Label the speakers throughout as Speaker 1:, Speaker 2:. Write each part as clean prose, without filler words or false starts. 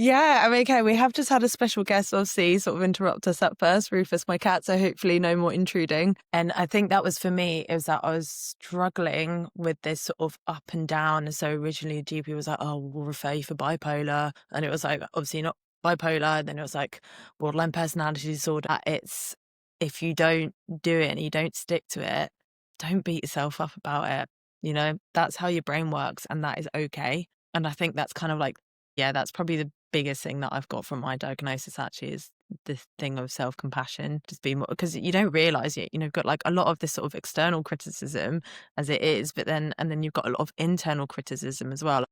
Speaker 1: Yeah, I'm okay. We have just had a special guest, obviously, sort of interrupt us at first. Rufus, my cat, so hopefully no more intruding. And I think that was for me, is that I was struggling with this sort of up and down. So originally, GP was like, "Oh, we'll refer you for bipolar," and it was like, obviously not bipolar. And then it was like borderline personality disorder. It's if you don't do it and you don't stick to it, don't beat yourself up about it. That's how your brain works, and that is okay. And I think that's kind of like, yeah, that's probably the biggest thing that I've got from my diagnosis actually is this thing of self-compassion, just being more, because you don't realize it, you've got like a lot of this sort of external criticism as it is, but then you've got a lot of internal criticism as well.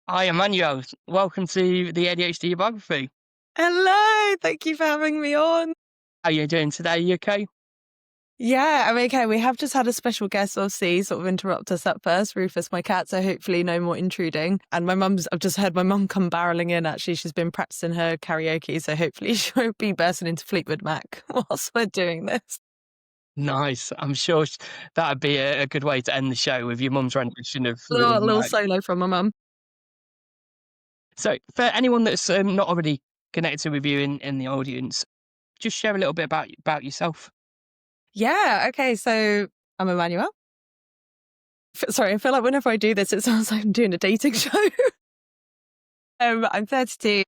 Speaker 2: Hi, Emmanuelle. Welcome to the ADHD biography.
Speaker 1: Hello, thank you for having me on.
Speaker 2: How you doing today? You okay?
Speaker 1: Yeah, I'm okay. We have just had a special guest, obviously, sort of interrupt us at first, Rufus, my cat, so hopefully no more intruding. And I've just heard my mum come barreling in, actually. She's been practicing her karaoke, so hopefully she won't be bursting into Fleetwood Mac whilst we're doing this.
Speaker 2: Nice. I'm sure that'd be a good way to end the show with your mum's rendition of
Speaker 1: A
Speaker 2: Fleetwood
Speaker 1: little
Speaker 2: Mac.
Speaker 1: solo from my mum.
Speaker 2: So, for anyone that's not already connected with you in the audience, just share a little bit about yourself.
Speaker 1: Yeah, okay, so I'm Emmanuelle. Sorry, I feel like whenever I do this, it sounds like I'm doing a dating show. I'm 32.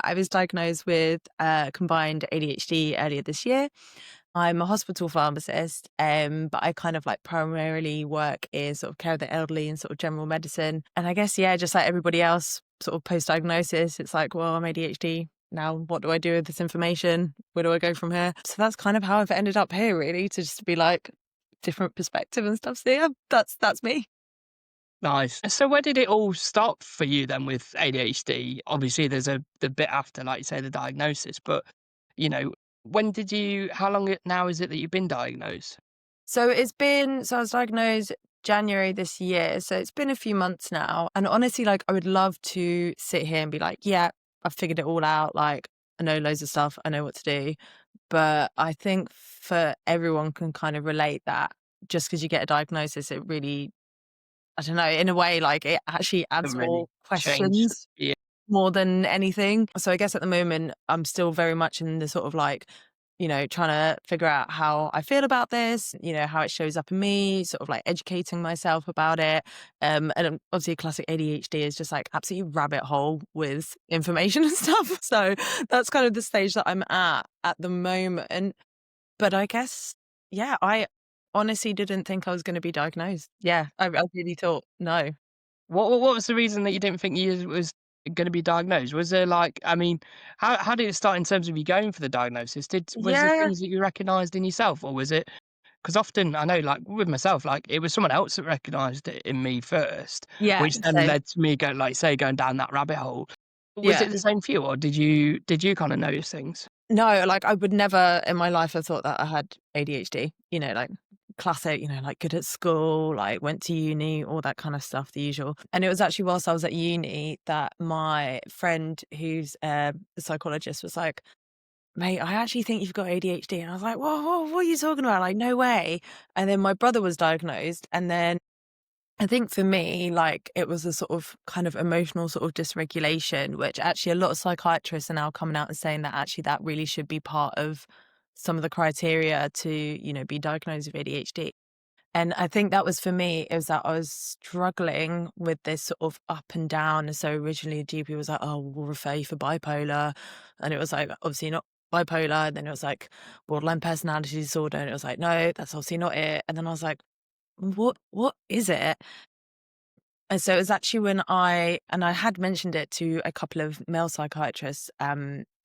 Speaker 1: I was diagnosed with combined ADHD earlier this year. I'm a hospital pharmacist, but I kind of like primarily work in sort of care of the elderly and sort of general medicine. And I guess, yeah, just like everybody else, sort of post-diagnosis, it's like, well, I'm ADHD. Now, what do I do with this information? Where do I go from here? So that's kind of how I've ended up here, really, to just be like different perspective and stuff. So yeah, that's me.
Speaker 2: Nice. So, where did it all stop for you then with ADHD? Obviously, there's the bit after, like you say, the diagnosis, but you know, when did you? How long now is it that you've been diagnosed?
Speaker 1: So I was diagnosed January this year. So it's been a few months now. And honestly, like I would love to sit here and be like, yeah, I've figured it all out. Like I know loads of stuff. I know what to do. But I think for everyone can kind of relate that just because you get a diagnosis, it really, I don't know, in a way, like it actually adds
Speaker 2: Haven't
Speaker 1: more
Speaker 2: really changed.
Speaker 1: questions more than anything. So I guess at the moment, I'm still very much in the sort of like, trying to figure out how I feel about this, how it shows up in me, sort of like educating myself about it. Obviously, classic ADHD is just like absolutely rabbit hole with information and stuff. So that's kind of the stage that I'm at the moment. But I guess, yeah, I honestly didn't think I was going to be diagnosed. Yeah, I really thought no.
Speaker 2: What was the reason that you didn't think you was gonna be diagnosed? Was there like I mean, how did it start in terms of you going for the diagnosis? Was there
Speaker 1: Yeah,
Speaker 2: things that you recognised in yourself, or was it? Because often I know, like, with myself, like, it was someone else that recognised it in me first,
Speaker 1: yeah,
Speaker 2: which then
Speaker 1: same.
Speaker 2: led to me going, like, say, going down that rabbit hole. Was
Speaker 1: Yeah.
Speaker 2: it the same for you, or did you kinda notice things?
Speaker 1: No, like, I would never in my life have thought that I had ADHD, like, classic, like, good at school, like, went to uni, all that kind of stuff, the usual. And it was actually whilst I was at uni that my friend who's a psychologist was like, "Mate, I actually think you've got ADHD." And I was like, "Whoa, what are you talking about? Like, no way." And then my brother was diagnosed, and then I think for me, like, it was a sort of kind of emotional sort of dysregulation, which actually a lot of psychiatrists are now coming out and saying that actually that really should be part of some of the criteria to, be diagnosed with ADHD. And I think that was for me, is that I was struggling with this sort of up and down. And so originally GP was like, "Oh, we'll refer you for bipolar." And it was like, obviously not bipolar. And then it was like borderline personality disorder. And it was like, no, that's obviously not it. And then I was like, what is it? And so it was actually when I had mentioned it to a couple of male psychiatrists,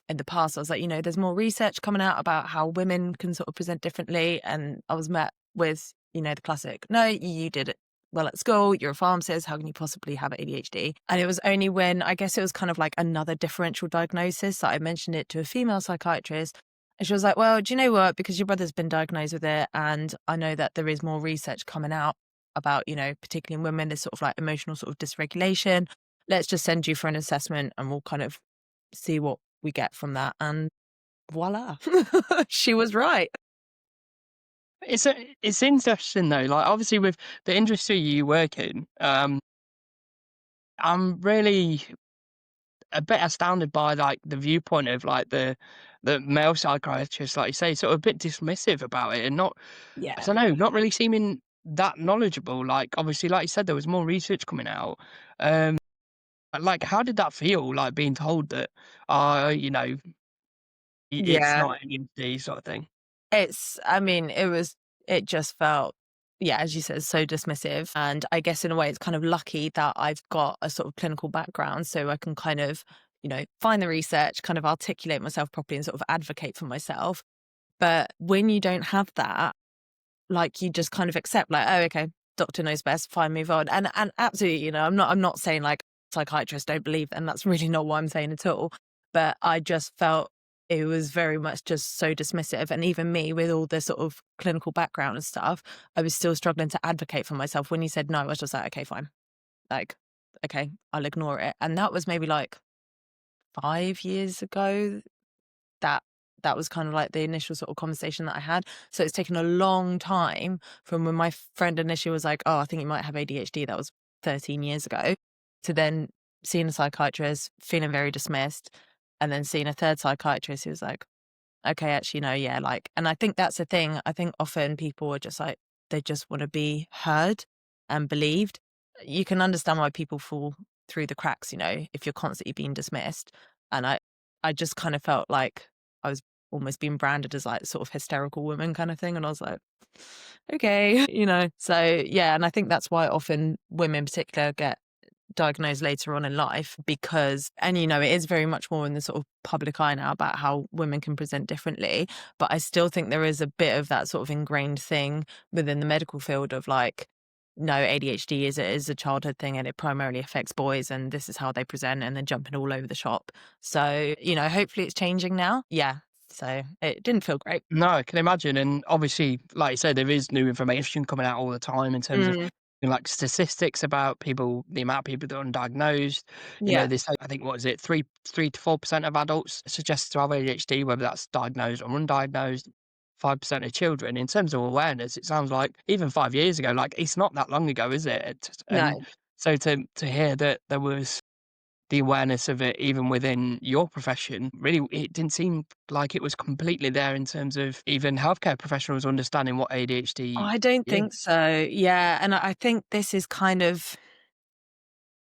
Speaker 1: in the past. I was like, there's more research coming out about how women can sort of present differently. And I was met with, the classic, no, you did it well at school, you're a pharmacist, how can you possibly have ADHD? And it was only when, I guess it was kind of like another differential diagnosis, that I mentioned it to a female psychiatrist. And she was like, well, do you know what? Because your brother's been diagnosed with it, and I know that there is more research coming out about, particularly in women, this sort of like emotional sort of dysregulation. Let's just send you for an assessment and we'll kind of see what we get from that. And voila, she was right.
Speaker 2: It's interesting though, like, obviously with the industry you work in, I'm really a bit astounded by, like, the viewpoint of, like, the male psychiatrist, like you say, sort of a bit dismissive about it and not I
Speaker 1: Yeah.
Speaker 2: don't know, not really seeming that knowledgeable. Like, obviously, like you said, there was more research coming out. Um, like, how did that feel, like, being told that, you know, it's
Speaker 1: Yeah.
Speaker 2: not ADHD sort of thing?
Speaker 1: I mean, it just felt, yeah, as you said, so dismissive. And I guess in a way, it's kind of lucky that I've got a sort of clinical background so I can kind of, find the research, kind of articulate myself properly and sort of advocate for myself. But when you don't have that, like, you just kind of accept, like, "Oh, okay, doctor knows best, fine, move on." And absolutely, I'm not saying, like, psychiatrists don't believe them, that's really not what I'm saying at all. But I just felt it was very much just so dismissive, and even me, with all the sort of clinical background and stuff, I was still struggling to advocate for myself. When he said no, I was just like, "Okay, fine." Like, "Okay, I'll ignore it." And that was maybe, like, 5 years ago. That that was kind of like the initial sort of conversation that I had. So it's taken a long time from when my friend initially was like, "Oh, I think you might have ADHD." That was 13 years ago, to then seeing a psychiatrist, feeling very dismissed, and then seeing a third psychiatrist who was like, "Okay, actually, no, yeah," like, and I think that's the thing. I think often people are just like, they just wanna be heard and believed. You can understand why people fall through the cracks, if you're constantly being dismissed. And I just kind of felt like I was almost being branded as, like, sort of hysterical woman kind of thing, and I was like, "Okay," So, yeah, and I think that's why often women in particular get diagnosed later on in life, because, and it is very much more in the sort of public eye now about how women can present differently. But I still think there is a bit of that sort of ingrained thing within the medical field of like, no, ADHD is a childhood thing and it primarily affects boys, and this is how they present, and they're jumping all over the shop. So, hopefully it's changing now. Yeah. So it didn't feel great.
Speaker 2: No, I can imagine, and obviously, like you said, there is new information coming out all the time in terms of,
Speaker 1: Mm,
Speaker 2: like, statistics about people, the amount of people that are undiagnosed.
Speaker 1: yeah.
Speaker 2: This I think, what is it, 3 to 4% of adults suggested to have ADHD, whether that's diagnosed or undiagnosed. 5% of children. In terms of awareness, it sounds like even 5 years ago, like, it's not that long ago, is it? And
Speaker 1: No.
Speaker 2: so to hear that there was the awareness of it even within your profession, really, it didn't seem like it was completely there in terms of even healthcare professionals understanding what ADHD
Speaker 1: I don't think
Speaker 2: is.
Speaker 1: so. Yeah. And I think this is kind of,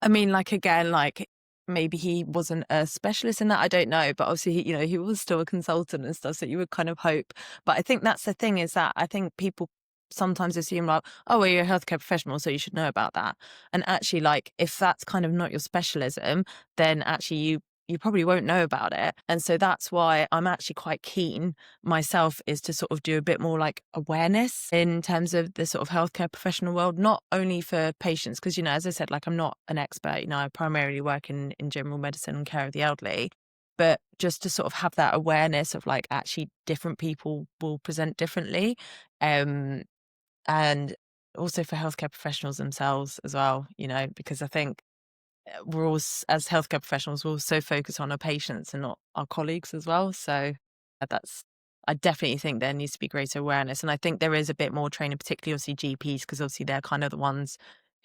Speaker 1: I mean, like, again, like, maybe he wasn't a specialist in that, I don't know, but obviously, he was still a consultant and stuff, so you would kind of hope. But I think that's the thing, is that I think people sometimes assume like, "Oh, well, you're a healthcare professional, so you should know about that." And actually, like, if that's kind of not your specialism, then actually you probably won't know about it. And so that's why I'm actually quite keen myself, is to sort of do a bit more like awareness in terms of the sort of healthcare professional world, not only for patients, because, as I said, like, I'm not an expert, I primarily work in general medicine and care of the elderly, but just to sort of have that awareness of like, actually different people will present differently. Um, and also for healthcare professionals themselves as well, because I think we're all, as healthcare professionals, we're all so focused on our patients and not our colleagues as well. So that's, I definitely think there needs to be greater awareness. And I think there is a bit more training, particularly obviously GPs, because obviously they're kind of the ones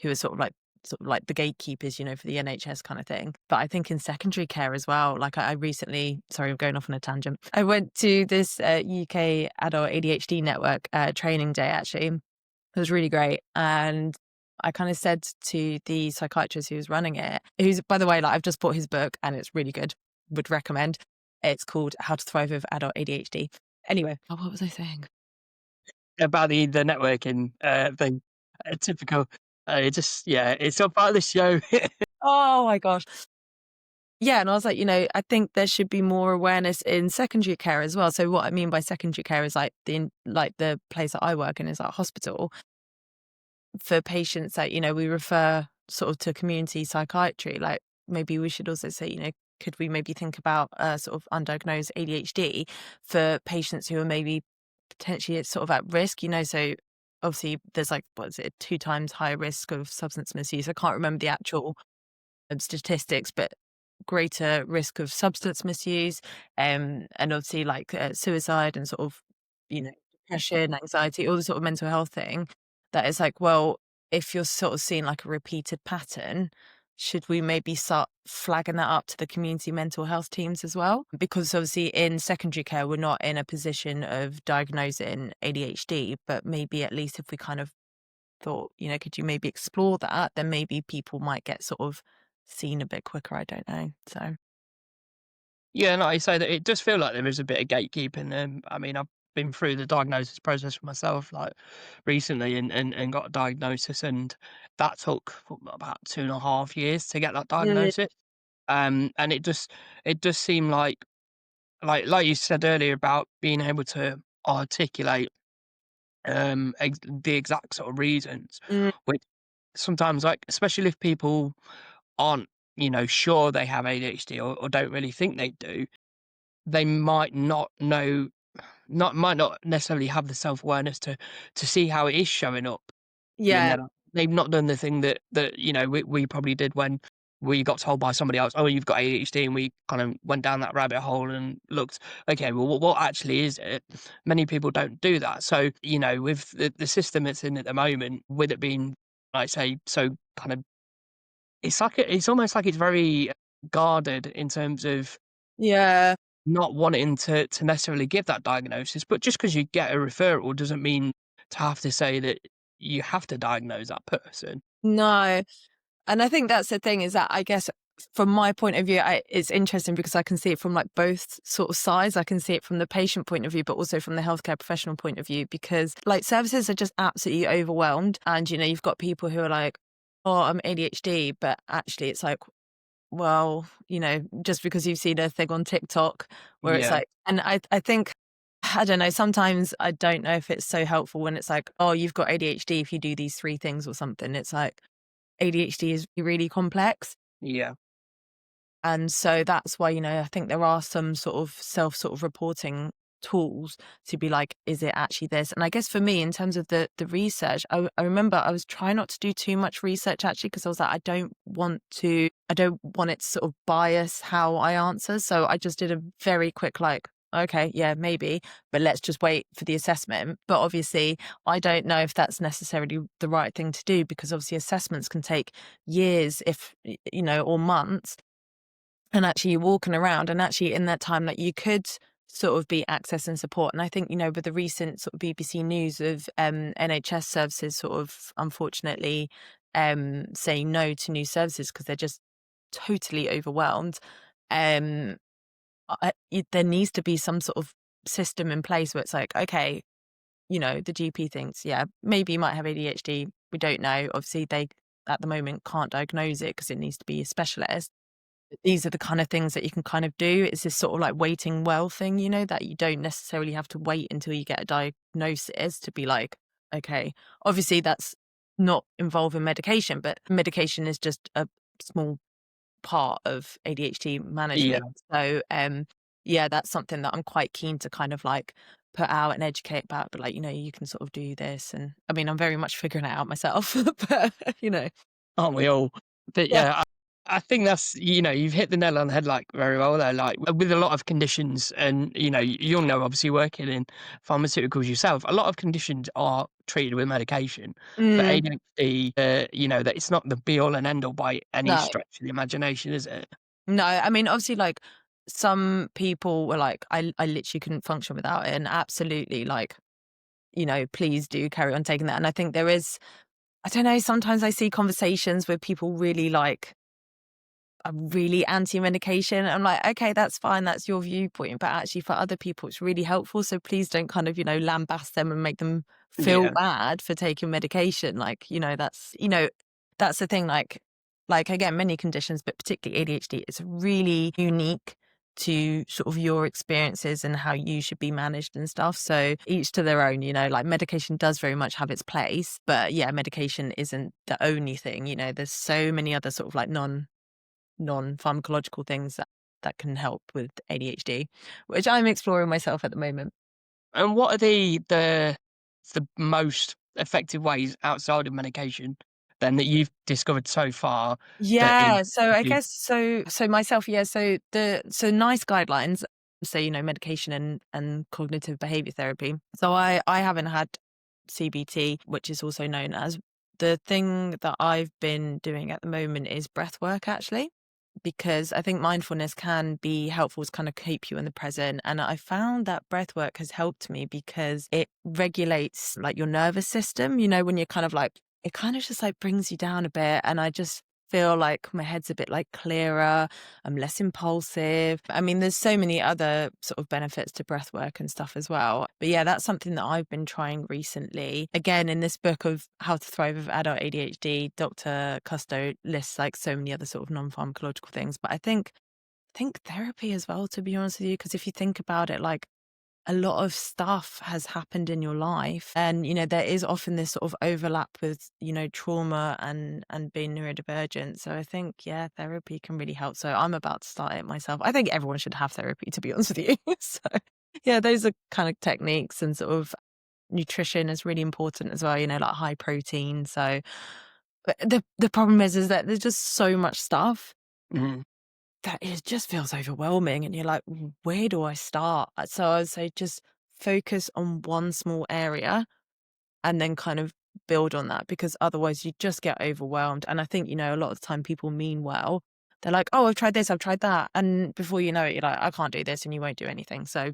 Speaker 1: who are sort of like the gatekeepers, for the NHS kind of thing. But I think in secondary care as well, like I recently, sorry, I'm going off on a tangent. I went to this UK Adult ADHD Network training day, actually. It was really great. And I kind of said to the psychiatrist who was running it, who's, by the way, like, I've just bought his book and it's really good. Would recommend. It's called How to Thrive with Adult ADHD. Anyway, oh, what was I saying?
Speaker 2: About the networking, thing, typical. It just yeah, it's all part of the show.
Speaker 1: Oh my gosh. Yeah, and I was like, I think there should be more awareness in secondary care as well. So what I mean by secondary care is like the place that I work in is like a hospital for patients that, we refer sort of to community psychiatry. Like, maybe we should also say, could we maybe think about sort of undiagnosed ADHD for patients who are maybe potentially sort of at risk, so obviously there's like, what is it, 2 times higher risk of substance misuse. I can't remember the actual statistics, but greater risk of substance misuse, and obviously like suicide and sort of, depression, anxiety, all the sort of mental health thing. That is like, well, if you're sort of seeing like a repeated pattern, should we maybe start flagging that up to the community mental health teams as well? Because obviously in secondary care, we're not in a position of diagnosing ADHD, but maybe at least if we kind of thought, could you maybe explore that, then maybe people might get sort of seen a bit quicker. I don't know. So,
Speaker 2: Yeah, no, I say that it does feel like there is a bit of gatekeeping. I mean, I've been through the diagnosis process for myself, like recently, and got a diagnosis, and that took about 2.5 years to get that
Speaker 1: mm,
Speaker 2: diagnosis. And it does seem like you said earlier about being able to articulate the exact sort of reasons,
Speaker 1: mm,
Speaker 2: which sometimes, like, especially if people aren't, sure they have ADHD, or don't really think they do, they might not know, might not necessarily have the self-awareness to see how it is showing up in
Speaker 1: yeah,
Speaker 2: their life. They've not done the thing that we probably did when we got told by somebody else, "Oh, you've got ADHD," and we kind of went down that rabbit hole and looked, okay, well, what actually is it? Many people don't do that. So, with the system it's in at the moment, with it being, like, say, so kind of, it's almost like it's very guarded in terms of
Speaker 1: yeah.
Speaker 2: not wanting to necessarily give that diagnosis, but just because you get a referral doesn't mean to have to say that you have to diagnose that person.
Speaker 1: No. And I think that's the thing is that I guess from my point of view, it's interesting because I can see it from like both sort of sides. I can see it from the patient point of view, but also from the healthcare professional point of view, because like services are just absolutely overwhelmed. And, you've got people who are like, oh, I'm ADHD, but actually it's like, well, just because you've seen a thing on TikTok where it's
Speaker 2: Yeah,
Speaker 1: like, and I think, I don't know, sometimes I don't know if it's so helpful when it's like, oh, you've got ADHD if you do these three things or something. It's like, ADHD is really complex.
Speaker 2: yeah,
Speaker 1: And so that's why, I think there are some sort of reporting tools to be like, is it actually this? And I guess for me, in terms of the research, I remember I was trying not to do too much research actually, because I was like, I don't want it to sort of bias how I answer. So I just did a very quick like, okay, yeah, maybe, but let's just wait for the assessment. But obviously, I don't know if that's necessarily the right thing to do, because obviously assessments can take years, if, or months. And actually you're walking around, and actually in that time that you could sort of be accessing support. And I think, with the recent sort of BBC news of NHS services sort of unfortunately saying no to new services because they're just totally overwhelmed. Um there needs to be some sort of system in place where it's like, okay, the GP thinks, yeah, maybe you might have ADHD. We don't know. Obviously, they at the moment can't diagnose it because it needs to be a specialist. These are the kind of things that you can kind of do. It's this sort of like waiting well thing, that you don't necessarily have to wait until you get a diagnosis to be like, okay, obviously that's not involving medication, but medication is just a small part of ADHD
Speaker 2: yeah.
Speaker 1: management. So, yeah, that's something that I'm quite keen to kind of like put out and educate about, but like, you can sort of do this. And I mean, I'm very much figuring it out myself, but
Speaker 2: Aren't we all? But
Speaker 1: yeah.
Speaker 2: yeah, I think that's, you've hit the nail on the head, like, very well there. Like, with a lot of conditions, and you'll know, obviously working in pharmaceuticals yourself, a lot of conditions are treated with medication. But
Speaker 1: Mm,
Speaker 2: ADHD, that it's not the be all and end all by any
Speaker 1: no.
Speaker 2: stretch of the imagination, is it?
Speaker 1: No, I mean, obviously, like, some people were like, I literally couldn't function without it, and absolutely, like, please do carry on taking that. And I think there is, I don't know, sometimes I see conversations where people really, like, are really anti-medication. I'm like, okay, that's fine, that's your viewpoint, but actually for other people, it's really helpful, so please don't kind of, lambast them and make them feel
Speaker 2: Yeah.
Speaker 1: bad for taking medication. Like, that's the thing, like, again, many conditions, but particularly ADHD, it's really unique to sort of your experiences and how you should be managed and stuff. So each to their own, like medication does very much have its place, but yeah, medication isn't the only thing. There's so many other sort of like non-pharmacological things that can help with ADHD, which I'm exploring myself at the moment.
Speaker 2: And what are the most effective ways outside of medication then that you've discovered so far that is
Speaker 1: Yeah, so I
Speaker 2: you
Speaker 1: guess so myself, yeah, so NICE guidelines say, medication and cognitive behavior therapy. So I haven't had CBT, which is also known as The thing that I've been doing at the moment is breath work actually, because I think mindfulness can be helpful to kind of keep you in the present. And I found that breath work has helped me because it regulates like your nervous system, when you're kind of like, it kind of just like brings you down a bit. And I just feel like my head's a bit like clearer. I'm less impulsive. I mean, there's so many other sort of benefits to breath work and stuff as well. But yeah, that's something that I've been trying recently. Again, in this book of How to Thrive with Adult ADHD, Dr. Custo lists like so many other sort of non-pharmacological things. But I think therapy as well, to be honest with you, because if you think about it, like a lot of stuff has happened in your life, and there is often this sort of overlap with trauma and being neurodivergent. So I think, yeah, therapy can really help. So I'm about to start it myself. I think everyone should have therapy, to be honest with you. So yeah, those are kind of techniques, and sort of nutrition is really important as well, like high protein. So but the problem is that there's just so much stuff
Speaker 2: Mhm.
Speaker 1: that it just feels overwhelming, and you're like, where do I start? So I would say just focus on one small area and then kind of build on that, because otherwise you just get overwhelmed. And I think, a lot of the time people mean well. They're like, oh, I've tried this, I've tried that. And before you know it, you're like, I can't do this, and you won't do anything. So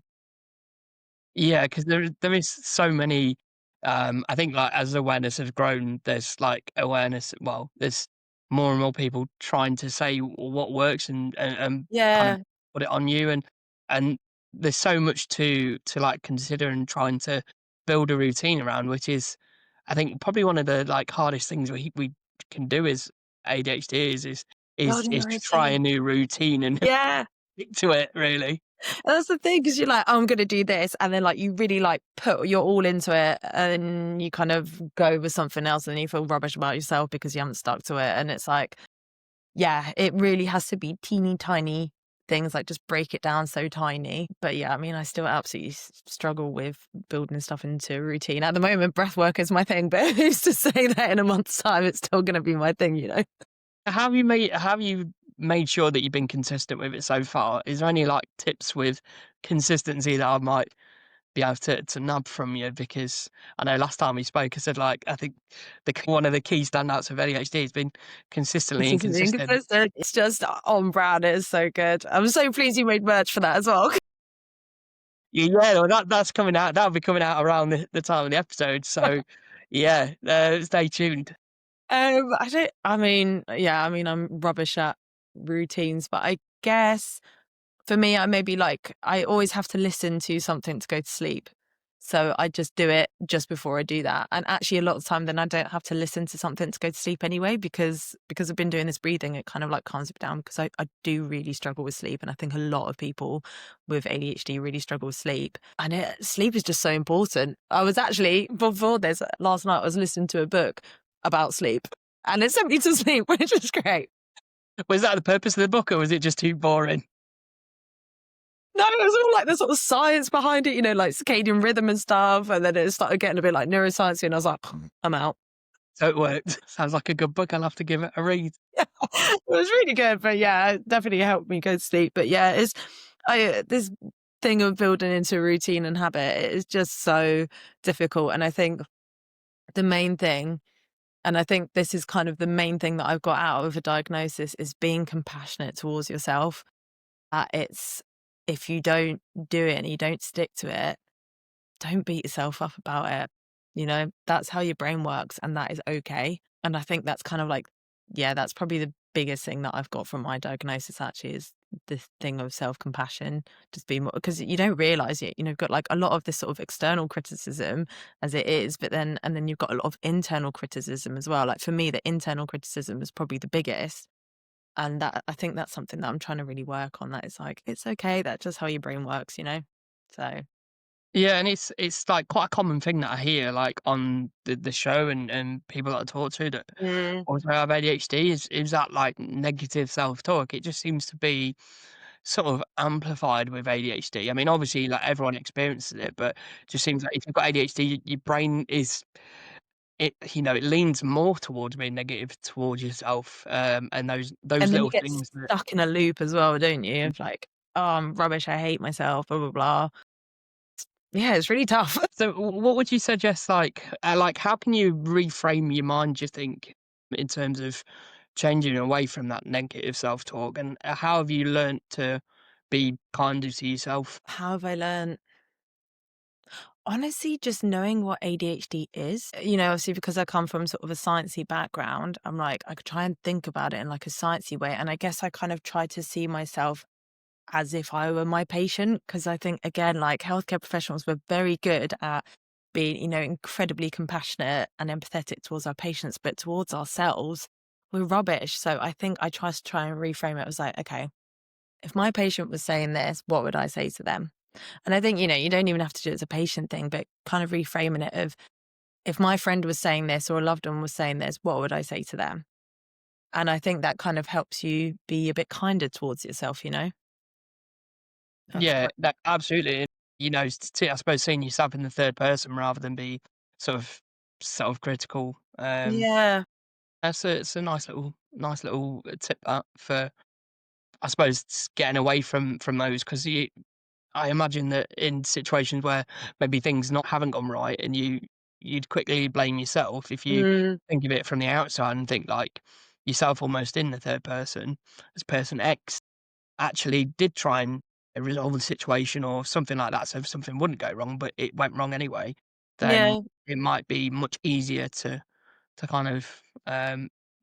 Speaker 2: Yeah, because there is so many, I think, like, as awareness has grown, there's, like, awareness there's more and more people trying to say what works and kind of
Speaker 1: yeah,
Speaker 2: put it on you, and there's so much to, like, consider and trying to build a routine around, which is, I think, probably one of the, like, hardest things we can do as ADHD
Speaker 1: building a
Speaker 2: is to try
Speaker 1: routine.
Speaker 2: a new routine and
Speaker 1: Yeah.
Speaker 2: stick to it, really.
Speaker 1: And that's the thing, because you're like, "Oh, I'm gonna do this," and then, like, you really, like, put your all into it, and you kind of go with something else, and you feel rubbish about yourself because you haven't stuck to it, and it's like, yeah, it really has to be teeny tiny things, like, just break it down so tiny. But, yeah, I mean, I still absolutely struggle with building stuff into a routine. At the moment, breath work is my thing, but who's to say that in a month's time it's still gonna be my thing?
Speaker 2: How have you made sure that you've been consistent with it so far? Is there any, like, tips with consistency that I might be able to nab from you? Because I know last time we spoke, I said, like, I think one of the key standouts of ADHD has been consistently
Speaker 1: Consistently
Speaker 2: inconsistent.
Speaker 1: inconsistent. It's just on brand. It is so good. I'm so pleased you made merch for that as well.
Speaker 2: Yeah, well, that's coming out. That'll be coming out around the time of the episode. So, yeah, stay tuned.
Speaker 1: I'm rubbish at routines, but I guess for me, I always have to listen to something to go to sleep. So I just do it just before I do that. And actually a lot of the time then I don't have to listen to something to go to sleep anyway, because I've been doing this breathing, it kind of like calms me down, because I do really struggle with sleep. And I think a lot of people with ADHD really struggle with sleep. And sleep is just so important. I was actually, before this, last night, I was listening to a book about sleep, and it sent me to sleep, which is great.
Speaker 2: Was that the purpose of the book, or was it just too boring?
Speaker 1: No, it was all like the sort of science behind it, like circadian rhythm and stuff. And then it started getting a bit like neuroscience, and I was like, I'm out.
Speaker 2: So it worked. Sounds like a good book. I'll have to give it a read.
Speaker 1: It was really good, but yeah, it definitely helped me go to sleep. But yeah, this thing of building into a routine and habit is just so difficult. And I think the main thing, and I think this is kind of the main thing that I've got out of a diagnosis, is being compassionate towards yourself. It's If you don't do it and you don't stick to it, don't beat yourself up about it. That's how your brain works, and that is okay. And I think that's kind of like, yeah, that's probably the biggest thing that I've got from my diagnosis actually, is this thing of self-compassion. Just be more, because you don't realize it. You've got like a lot of this sort of external criticism as it is, but then you've got a lot of internal criticism as well. Like for me, the internal criticism is probably the biggest. And that, I think that's something that I'm trying to really work on. That it's like, it's okay. That's just how your brain works. So.
Speaker 2: Yeah, and it's like quite a common thing that I hear, like, on the show and people that I talk to that
Speaker 1: Mm.
Speaker 2: also have ADHD is that, like, negative self-talk. It just seems to be sort of amplified with ADHD. I mean, obviously, like, everyone experiences it, but it just seems like if you've got ADHD, your brain it leans more towards being negative towards yourself, and those
Speaker 1: And then you
Speaker 2: little
Speaker 1: get
Speaker 2: things that
Speaker 1: stuck in a loop as well, don't you? Of like, "Oh, I'm rubbish, I hate myself, blah, blah, blah." Yeah, it's really tough.
Speaker 2: So, what would you suggest? Like, how can you reframe your mind? Do you think, in terms of changing away from that negative self-talk, and how have you learnt to be kinder to yourself?
Speaker 1: How have I learned? Honestly, just knowing what ADHD is, obviously because I come from sort of a sciencey background, I'm like, I could try and think about it in like a sciencey way. And I guess I kind of try to see myself as if I were my patient. Cause I think, again, like healthcare professionals, were very good at being, incredibly compassionate and empathetic towards our patients, but towards ourselves, we're rubbish. So I think I try and reframe it. I was like, okay, if my patient was saying this, what would I say to them? And I think, you don't even have to do it as a patient thing, but kind of reframing it of, if my friend was saying this or a loved one was saying this, what would I say to them? And I think that kind of helps you be a bit kinder towards yourself. That's
Speaker 2: Yeah,
Speaker 1: quite.
Speaker 2: that absolutely. I suppose seeing yourself in the third person rather than be sort of self-critical.
Speaker 1: Yeah.
Speaker 2: It's a nice little tip that for, I suppose, getting away from those, because I imagine that in situations where maybe things not haven't gone right, and you'd quickly blame yourself if you
Speaker 1: Mm,
Speaker 2: think of it from the outside and think like yourself almost in the third person, as person X actually did try and resolve the situation or something like that, so if something wouldn't go wrong, but it went wrong anyway, then
Speaker 1: yeah.
Speaker 2: it might be much easier to kind of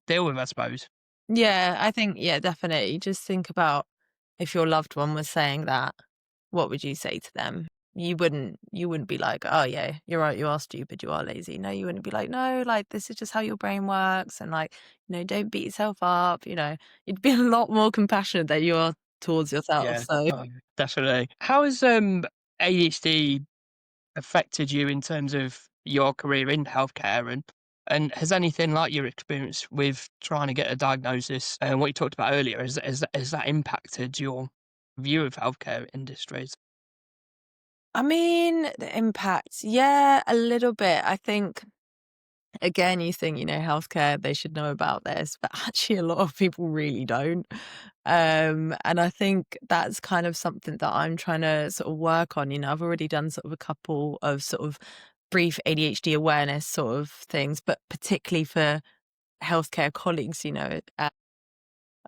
Speaker 2: deal with, I suppose.
Speaker 1: Yeah. I think, yeah, definitely. Just think about, if your loved one was saying that, what would you say to them? You wouldn't be like, "Oh, yeah, you're right, you are stupid, you are lazy." No, you wouldn't be like, "No, like, this is just how your brain works, and, like, don't beat yourself up." You'd be a lot more compassionate than you are towards yourself,
Speaker 2: Yeah,
Speaker 1: so.
Speaker 2: definitely. How has ADHD affected you in terms of your career in healthcare, and has anything like your experience with trying to get a diagnosis and what you talked about earlier, has that impacted your view of healthcare industries?
Speaker 1: I mean, the impact, yeah, a little bit. I think, again, you think, healthcare, they should know about this, but actually a lot of people really don't. And I think that's kind of something that I'm trying to sort of work on. I've already done sort of a couple of sort of brief ADHD awareness sort of things, but particularly for healthcare colleagues.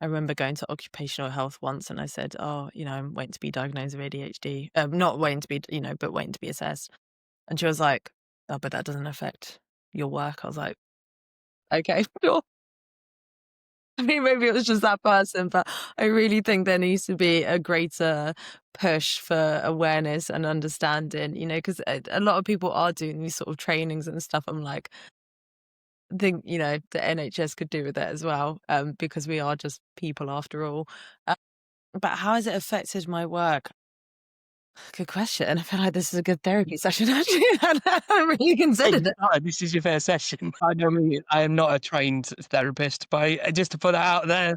Speaker 1: I remember going to occupational health once and I said, "Oh, I'm waiting to be diagnosed with ADHD. Not waiting to be, but waiting to be assessed." And she was like, "Oh, but that doesn't affect your work." I was like, "Okay, sure." I mean, maybe it was just that person, but I really think there needs to be a greater push for awareness and understanding, because a lot of people are doing these sort of trainings and stuff. I'm like, think, the NHS could do with it as well, because we are just people after all. Uh, but how has it affected my work? Good question. I feel like this is a good therapy session, actually. I haven't really
Speaker 2: Hey,
Speaker 1: considered it.
Speaker 2: this is your first session. I know me, I am not a trained therapist, but just to put that out there.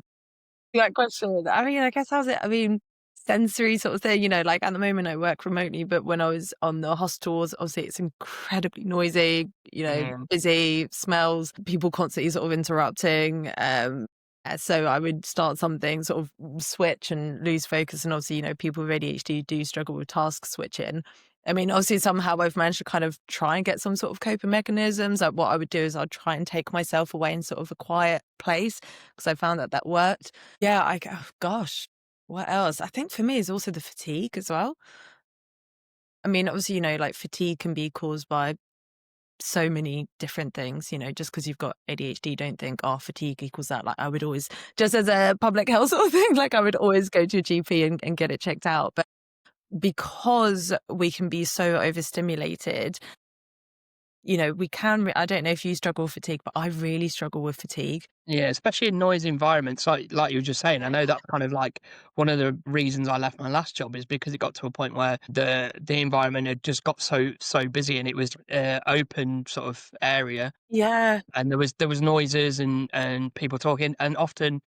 Speaker 1: That question. I mean, I guess how's it? I mean, sensory sort of thing, like at the moment I work remotely, but when I was on the hostels, obviously it's incredibly noisy,
Speaker 2: Mm,
Speaker 1: busy, smells, people constantly sort of interrupting. So I would start something, sort of switch and lose focus. And obviously, people with ADHD do struggle with task switching. I mean, obviously, somehow I've managed to kind of try and get some sort of coping mechanisms. Like what I would do is I'd try and take myself away in sort of a quiet place because I found that that worked. Yeah, oh gosh, what else? I think for me is also the fatigue as well. I mean, obviously, like fatigue can be caused by so many different things, just because 'cause you've got ADHD, don't think, "Oh, fatigue equals that." Like, I would always, just as a public health sort of thing, like, I would always go to a GP and get it checked out. But because we can be so overstimulated, we can I don't know if you struggle with fatigue, but I really struggle with fatigue.
Speaker 2: yeah, especially in noisy environments, like you were just saying. I know that's kind of like one of the reasons I left my last job, is because it got to a point where the environment had just got so busy, and it was open sort of area,
Speaker 1: Yeah,
Speaker 2: and there was noises and people talking, and often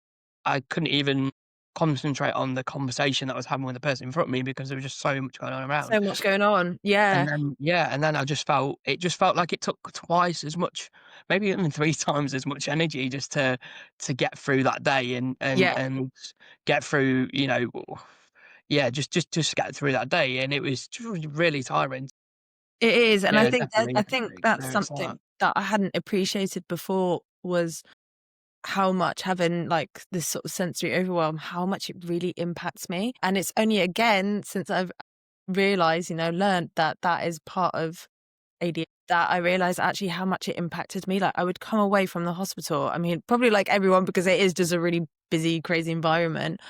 Speaker 2: I couldn't even concentrate on the conversation that I was having with the person in front of me because there was just so much going on around.
Speaker 1: so much going on. Yeah,
Speaker 2: And then it just felt like it took twice as much, maybe even 3 times as much energy just to get through that day,
Speaker 1: yeah.
Speaker 2: and get through, yeah, just get through that day, and it was just really tiring.
Speaker 1: It is, and
Speaker 2: Yeah, definitely
Speaker 1: I
Speaker 2: had
Speaker 1: think
Speaker 2: to
Speaker 1: that's
Speaker 2: experience that.
Speaker 1: something that I hadn't appreciated before was how much having, like, this sort of sensory overwhelm, how much it really impacts me, and it's only again since I've realized, learned that that is part of ADHD, that I realized actually how much it impacted me. Like, I would come away from the hospital, I mean, probably like everyone because it is just a really busy, crazy environment,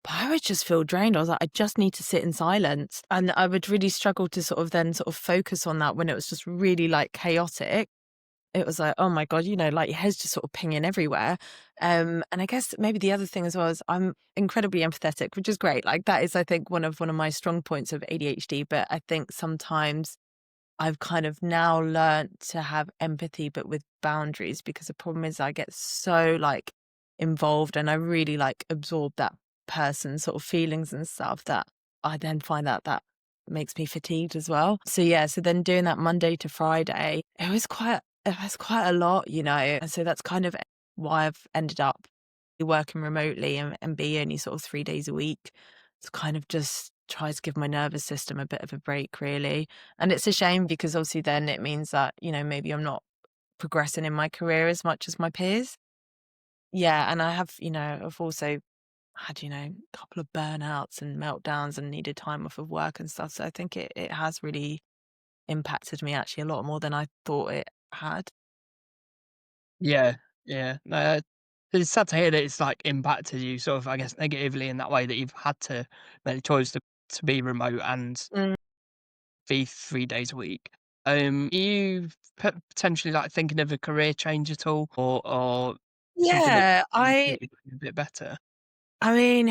Speaker 1: but I would just feel drained. I was like, "I just need to sit in silence," and I would really struggle to sort of then sort of focus on that when it was just really, like, chaotic. It was like, "Oh my god," like, your head's just sort of pinging everywhere. And I guess maybe the other thing as well is I'm incredibly empathetic, which is great. Like, that is, I think, one of my strong points of ADHD, but I think sometimes I've kind of now learnt to have empathy, but with boundaries, because the problem is I get so, like, involved and I really, like, absorb that person's sort of feelings and stuff that I then find out that makes me fatigued as well. So, yeah, so then doing that Monday to Friday, it was quite a lot, and so that's kind of why I've ended up working remotely and be only sort of 3 days a week. To kind of just try to give my nervous system a bit of a break, really. And it's a shame because obviously then it means that, maybe I'm not progressing in my career as much as my peers. Yeah, and I have, I've also had, a couple of burnouts and meltdowns and needed time off of work and stuff. So I think it has really impacted me actually a lot more than I thought it had.
Speaker 2: Yeah, yeah. No, it's sad to hear that it's, like, impacted you sort of, I guess, negatively in that way that you've had to make the choice to be remote and
Speaker 1: Mm.
Speaker 2: be 3 days a week. Are you potentially, like, thinking of a career change at all or something that
Speaker 1: Yeah,
Speaker 2: you
Speaker 1: I
Speaker 2: think would be a bit better?
Speaker 1: I mean,